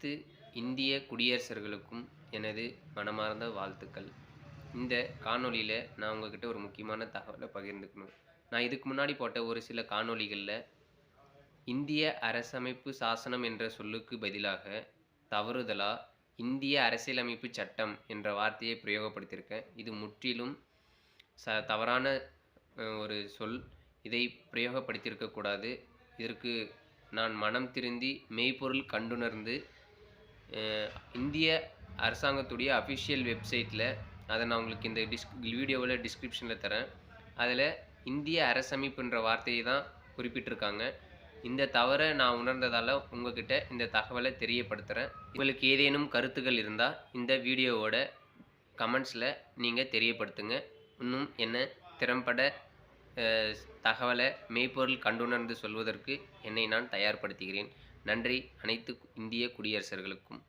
அனைத்து இந்திய குடியரசர்களுக்கும் எனது மனமார்ந்த வாழ்த்துக்கள். இந்த காணொளியில நான் உங்ககிட்ட ஒரு முக்கியமான தகவல பகிர்ந்துக்கணும். நான் இதுக்கு முன்னாடி போட்ட ஒரு சில காணொளிகள்ல, இந்திய அரசமைப்பு சாசனம் என்ற சொல்லுக்கு பதிலாக, தவறுதலா இந்திய அரசியலமைப்பு சட்டம் என்ற வார்த்தையை பிரயோகப்படுத்தியிருக்கேன். இது முற்றிலும் தவறான ஒரு சொல். இதை பிரயோகப்படுத்தியிருக்கக் கூடாது. இதற்கு நான் மனம் திருந்தி, மெய்ப்பொருள் கண்டுணர்ந்து, இந்திய அரசாங்கத்துடைய அஃபிஷியல் வெப்சைட்ல அத நான் உங்களுக்கு இந்த வீடியோவோட டிஸ்கிரிப்ஷன்ல தரேன். அதில இந்திய அரசமைப்புன்ற வார்த்தையை தான் குறிப்பிட்டிருக்காங்க. இந்த தவற நான் உணர்ந்ததால உங்ககிட்ட இந்த தகவல தெரியப்படுத்துறேன். உங்களுக்கு ஏதேனும் கருத்துக்கள் இருந்தா இந்த வீடியோவோட கமெண்ட்ஸ்ல நீங்க தெரியப்படுத்துங்க. இன்னும் என்ன திறம்பட தகவல மெய்ப்பொருள் கண்டுணர்ந்து சொல்வதற்கு என்னை நான் தயார்படுத்துகிறேன். நன்றி அனைத்து இந்திய குடியரசர்களுக்கும்.